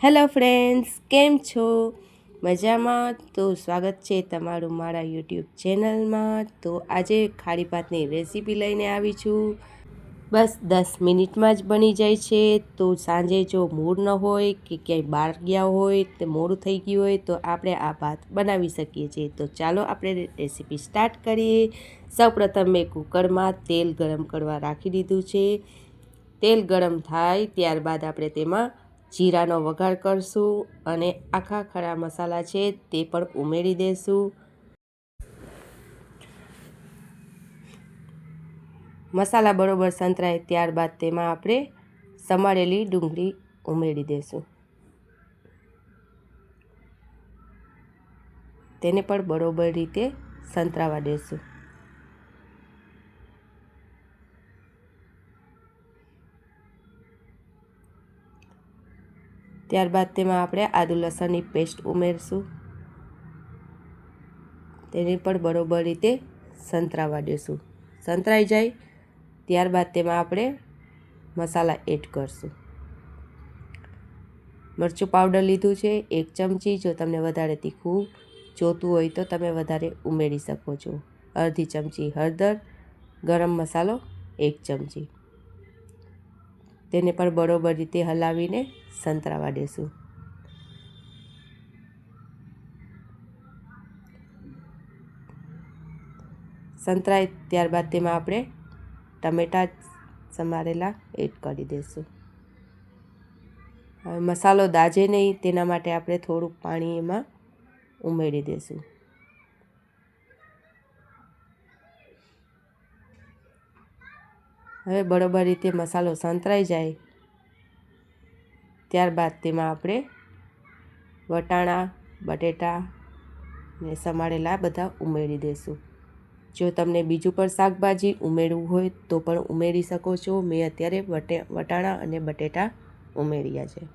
Hello friends, કેમ છો? મજામાં? તો સ્વાગત છે તમારું મારા યુટ્યુબ ચેનલમાં. તો આજે ખારી ભાતની રેસીપી લઈને આવી છું. બસ 10 મિનિટમાં જ બની જાય છે. તો સાંજે જો મૂડ ન હોય કે ક્યાંય બહાર ગયા હોય તે મોડું થઈ ગયું હોય તો આપણે આ ભાત બનાવી શકીએ છીએ. તો ચાલો આપણે રેસીપી સ્ટાર્ટ કરીએ. સૌપ્રથમ મેં કુકરમાં તેલ ગરમ કરવા રાખી દીધું છે. તેલ ગરમ થાય ત્યારબાદ આપણે તેમાં જીરાનો વઘાર કરશું અને આખા ખડા મસાલા છે તે પણ ઉમેરી દઈશું. મસાલા બરોબર સંતરાય ત્યારબાદ તેમાં આપણે સમારેલી ડુંગળી ઉમેરી દઈશું. તેને પણ બરોબર રીતે સંતરાવા દઈશું. ત્યારબાદ તેમાં આપણે આદુ લસણની પેસ્ટ ઉમેરશું. તેને પણ બરોબર રીતે સંતરાવા દઈશું. સંતરાઈ જાય ત્યારબાદ તેમાં આપણે મસાલા એડ કરશું. મરચું પાવડર લીધું છે 1 ચમચી. જો તમને વધારે તીખું જોતું હોય તો તમે વધારે ઉમેરી શકો છો. અડધી ચમચી હળદર, ગરમ મસાલો 1 ચમચી. તેને પણ બરોબર રીતે હલાવીને સંતરાવા દેશું. સંતરાય ત્યારબાદ તેમાં આપણે ટમેટાં સમારેલા એડ કરી દઈશું. હવે મસાલો દાજે નહીં તેના માટે આપણે થોડુંક પાણી એમાં ઉમેરી દઈશું. હવે બરોબર રીતે મસાલો સંતરાઈ જાય ત્યારબાદ તેમાં આપણે વટાણા, બટેટા ને સમારેલા બધા ઉમેરી દઈશું. જો તમને બીજું પણ શાકભાજી ઉમેરવું હોય તો પણ ઉમેરી શકો છો. મેં અત્યારે વટાણા અને બટેટા ઉમેર્યા છે.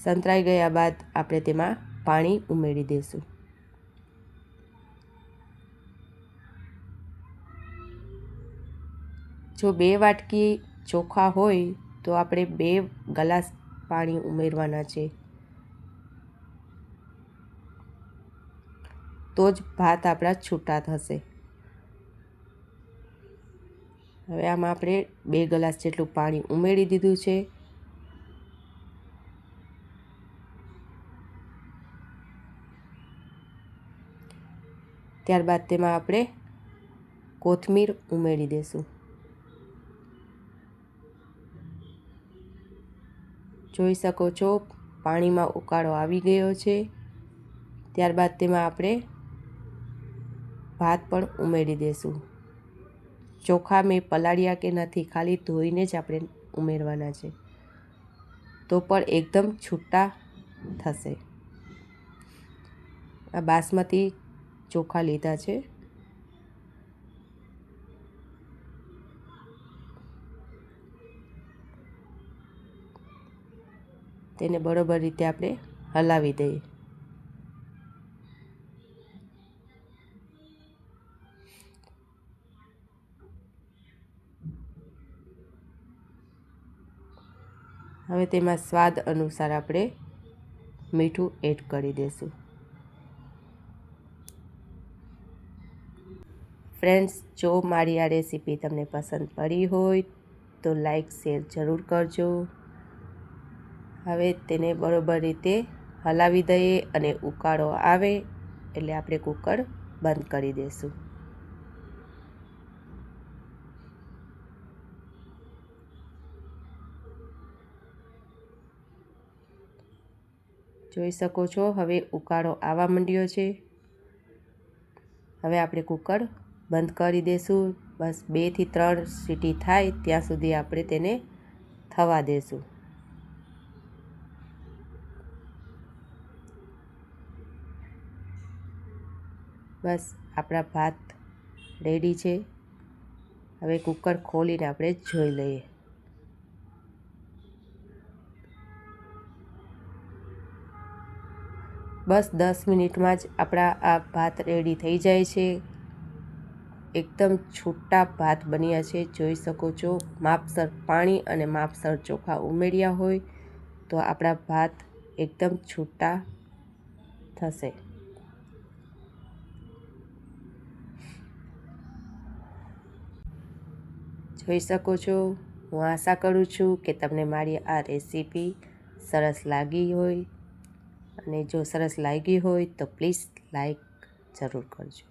સંતરાઈ ગયા બાદ આપણે તેમાં પાણી ઉમેરી દઈશું. જો 2 વાટકી ચોખા હોય તો આપણે 2 ગ્લાસ પાણી ઉમેરવાના છે. તો જ ભાત આપણા છૂટા થશે. હવે આમાં આપણે 2 ગ્લાસ જેટલું પાણી ઉમેરી દીધું છે. ત્યારબાદ તેમાં આપણે કોથમીર ઉમેરી દઈશું. જોઈ શકો છો પાણીમાં ઉકાળો આવી ગયો છે. ત્યારબાદ તેમાં આપણે ભાત પણ ઉમેરી દઈશું. ચોખા મેં પલાળ્યા કે નથી, ખાલી ધોઈને જ આપણે ઉમેરવાના છે. તો પણ એકદમ છૂટા થશે. આ બાસમતી ચોખા લીધા છે. તેને બરોબર રીતે આપણે હલાવી દઈએ. હવે તેમાં સ્વાદ અનુસાર આપણે મીઠું એડ કરી દઈશું. ફ્રેન્ડ્સ, જો મારી આ રેસીપી તમને પસંદ પડી હોય તો લાઈક શેર જરૂર કરજો. હવે તેને બરોબર રીતે હલાવી દઈએ અને ઉકાળો આવે એટલે આપણે કુકર બંધ કરી દઈશું. જોઈ શકો છો હવે ઉકાળો આવવા માંડ્યો છે. હવે આપણે કુકર બંધ કરી દઈશું. બસ 2 થી 3 સીટી થાય ત્યાં સુધી આપણે તેને થવા દઈશું. બસ આપણા ભાત રેડી છે. હવે કુકર ખોલીને આપણે જોઈ લઈએ. બસ 10 મિનિટમાં જ આપણા આ ભાત રેડી થઈ જાય છે. એકદમ છૂટા ભાત બન્યા છે, જોઈ શકો છો. માપસર પાણી અને માપસર ચોખા ઉમેર્યા હોય તો આપણા ભાત એકદમ છૂટા થશે. જોઈ શકો છો. હું આશા કરું છું કે તમને મારી આ રેસીપી સરસ લાગી હોય, અને જો સરસ લાગી હોય તો પ્લીઝ લાઈક જરૂર કરજો.